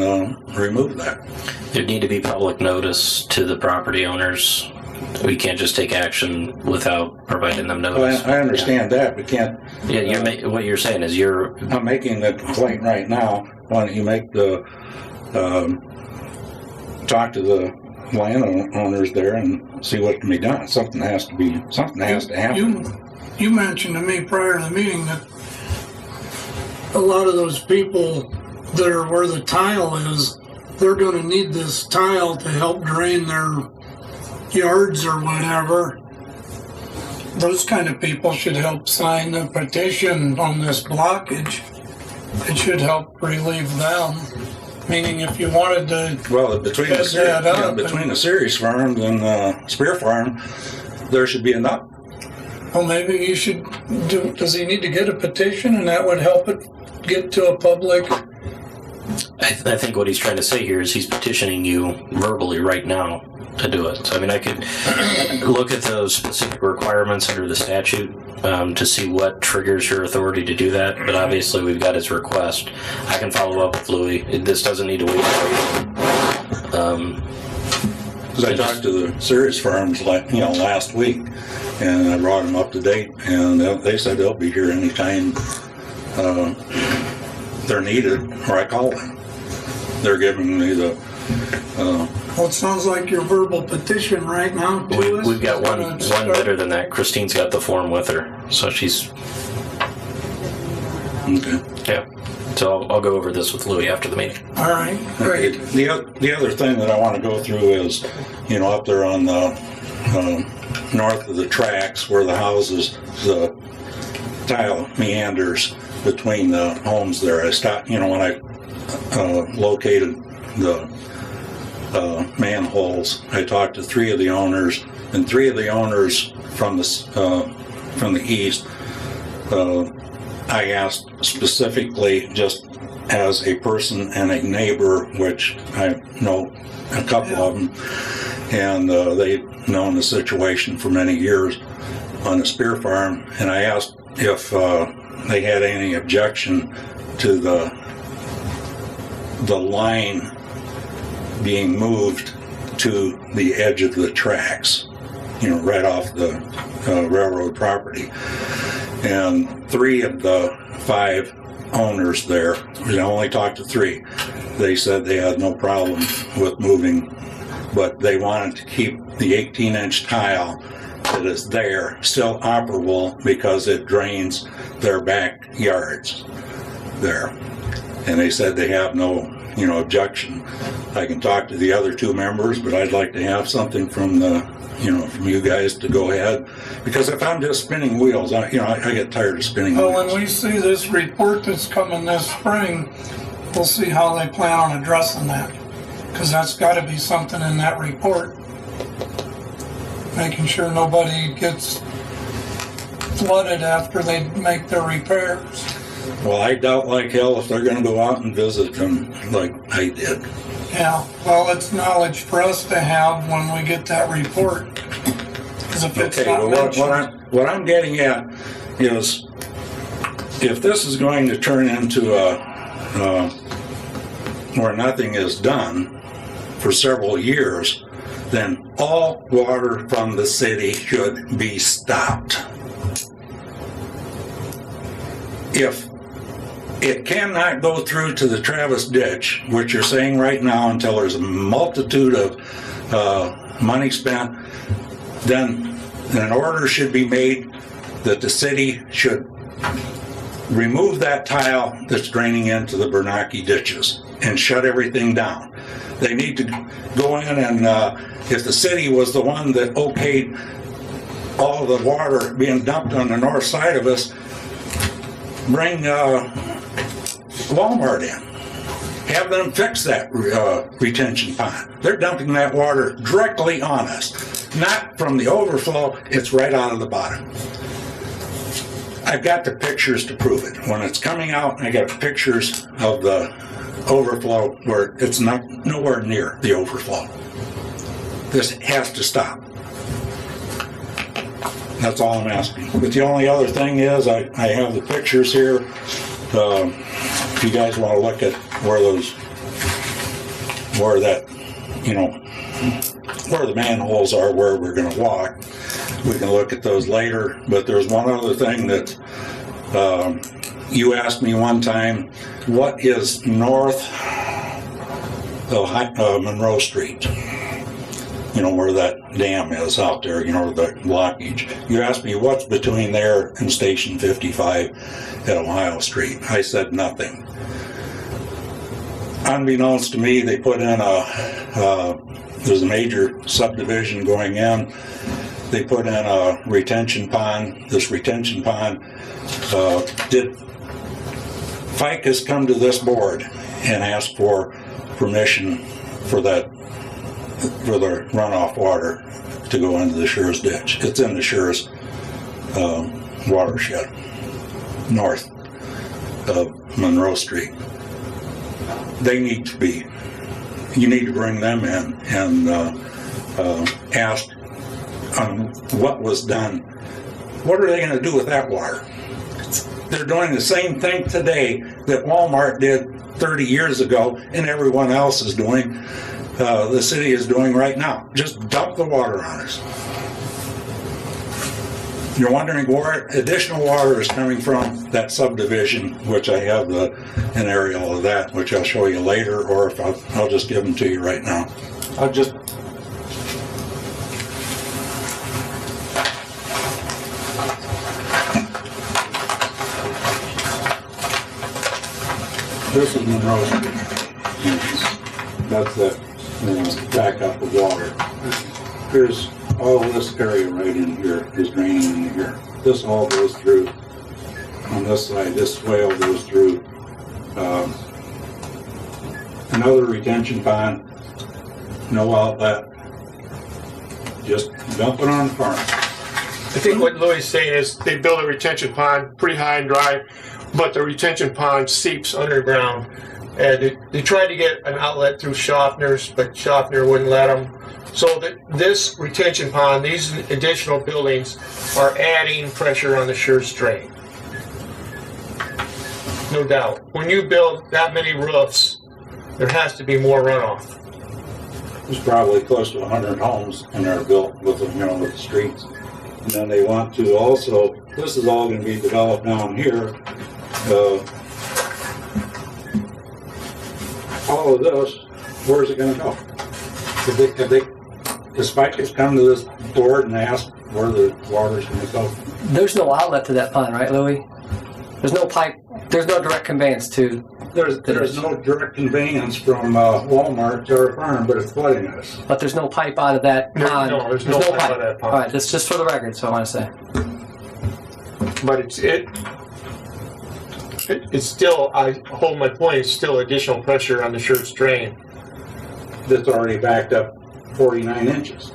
remove that. There'd need to be public notice to the property owners. We can't just take action without providing them notice. Well, I understand that, but can't. Yeah, what you're saying is I'm making the complaint right now. Why don't you make the talk to the landowners there and see what can be done? Something has to happen. You mentioned to me prior to the meeting that a lot of those people that are where the tile is, they're going to need this tile to help drain their yards or whatever. Those kind of people should help sign the petition on this blockage. It should help relieve them. Meaning, if you wanted to, between the Series Farms and the Spear Farm, there should be enough. Well, maybe you should do. Does he need to get a petition, and that would help it get to a public? I think what he's trying to say here is he's petitioning you verbally right now to do it. So, I mean, I could look at those specific requirements under the statute to see what triggers your authority to do that, but obviously we've got his request. I can follow up with Louis. This doesn't need to wait. Because I talked to the Series Farms last week, and I brought them up to date, and they said they'll be here anytime they're needed, or I call them. They're giving me the... Well, it sounds like your verbal petition right now. We've got one better than that. Christine's got the form with her, so she's... Okay. Yeah. So I'll go over this with Louis after the meeting. All right, great. The other thing that I want to go through is, up there on the north of the tracks where the houses, the tile meanders between the homes there. I stopped, when I located the manholes. I talked to 3 of the owners, and 3 of the owners from the east. I asked specifically, just as a person and a neighbor, which I know a couple of them, and they've known the situation for many years on the Spear Farm, and I asked if they had any objection to the line being moved to the edge of the tracks, right off the railroad property. And 3 of the 5 owners there, I only talked to 3, they said they had no problem with moving, but they wanted to keep the 18-inch tile that is there still operable because it drains their backyards there. And they said they have no objection. I can talk to the other 2 members, but I'd like to have something from from you guys to go ahead, because if I'm just spinning wheels, I get tired of spinning wheels. Well, when we see this report that's coming this spring, we'll see how they plan on addressing that, because that's got to be something in that report, making sure nobody gets flooded after they make their repairs. Well, I doubt like hell if they're going to go out and visit them like I did. Yeah, well, it's knowledge for us to have when we get that report. Because if it's not mentioned... what I'm getting at is, if this is going to turn into where nothing is done for several years, then all water from the city should be stopped. If it cannot go through to the Travis ditch, which you're saying right now, until there's a multitude of money spent, then an order should be made that the city should remove that tile that's draining into the Bernacchi ditches and shut everything down. They need to go in and, if the city was the one that okayed all of the water being dumped on the north side of us, bring Walmart in. Have them fix that retention pond. They're dumping that water directly on us. Not from the overflow, it's right out of the bottom. I've got the pictures to prove it. When it's coming out, I got pictures of the overflow where it's not nowhere near the overflow. This has to stop. That's all I'm asking. But the only other thing is, I have the pictures here. If you guys want to look at where the manholes are, where we're going to walk, we can look at those later. But there's one other thing that you asked me one time, what is north of Monroe Street? You know, where that dam is out there, you know, the blockage. You asked me what's between there and Station 55 at Ohio Street. I said nothing. Unbeknownst to me, they put in there's a major subdivision going in. They put in a retention pond. This retention pond, Fike has come to this board and asked for permission for the runoff water to go into the Schurz ditch. It's in the Schurz watershed, north of Monroe Street. You need to bring them in and ask on what was done. What are they going to do with that water? They're doing the same thing today that Walmart did 30 years ago and everyone else is doing. The city is doing right now. Just dump the water on us. You're wondering where additional water is coming from that subdivision, which I have an aerial of that, which I'll show you later, or if I'll just give them to you right now. This is Monroe Street. That's the backup of water. Here's all this area right in here is draining into here. This all goes through on this side. This swale goes through another retention pond. No outlet. Just dump it on the farm. I think what Louis is saying is they build a retention pond pretty high and dry, but the retention pond seeps underground. And they tried to get an outlet through Schaffner's, but Schaffner wouldn't let them. So this retention pond, these additional buildings are adding pressure on the Schurz drain. No doubt. When you build that many roofs, there has to be more runoff. There's probably close to 100 homes in there built with them, with the streets. And then they want to also, this is all going to be developed down here. All of this, where's it going to go? Does Spike has come to this board and asked where the water's going to go? There's no outlet to that pond, right, Louis? There's no pipe. There's no direct conveyance to. There's no direct conveyance from Walmart to our farm, but it's flooding us. But there's no pipe out of that pond. No, there's no pipe out of that pond. All right, that's just for the record. So I want to say. But it's still. I hold my point. It's still additional pressure on the Schurz drain. That's already backed up 49 inches.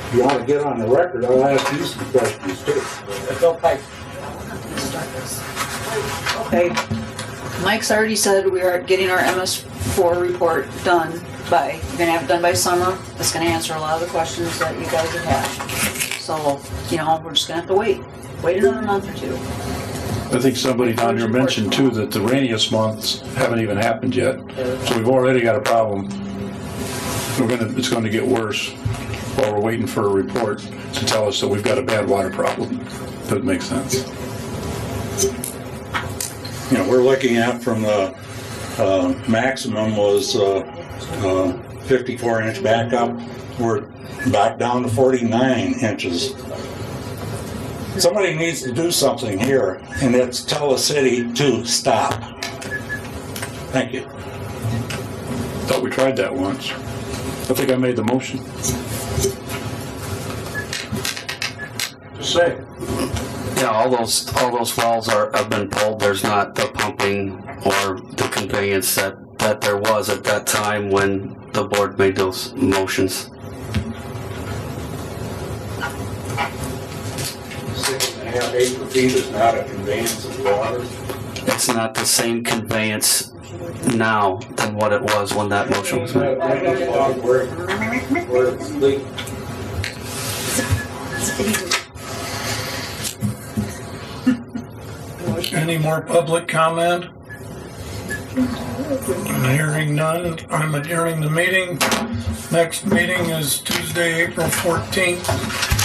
If you want to get on the record, I'll ask you some questions too. There's no pipe. Okay. Mike's already said we are getting our MS4 report done we're going to have it done by summer. It's going to answer a lot of the questions that you guys have had. So, we're just going to have to wait another month or two. I think somebody down here mentioned too that the rainiest months haven't even happened yet. So we've already got a problem. It's going to get worse. while we're waiting for a report to tell us that we've got a bad water problem. Doesn't make sense. You know, we're looking at from the maximum was 54-inch backup. We're back down to 49 inches. Somebody needs to do something here, and it's tell the city to stop. Thank you. Thought we tried that once. I think I made the motion. Just say. Yeah, all those wells have been pulled. There's not the pumping or the conveyance that there was at that time when the board made those motions. 6.5 acre feet is not a conveyance of water. It's not the same conveyance now than what it was when that motion was made. Where it's leaked. Any more public comment? I'm hearing none. I'm adjourning the meeting. Next meeting is Tuesday, April 14th.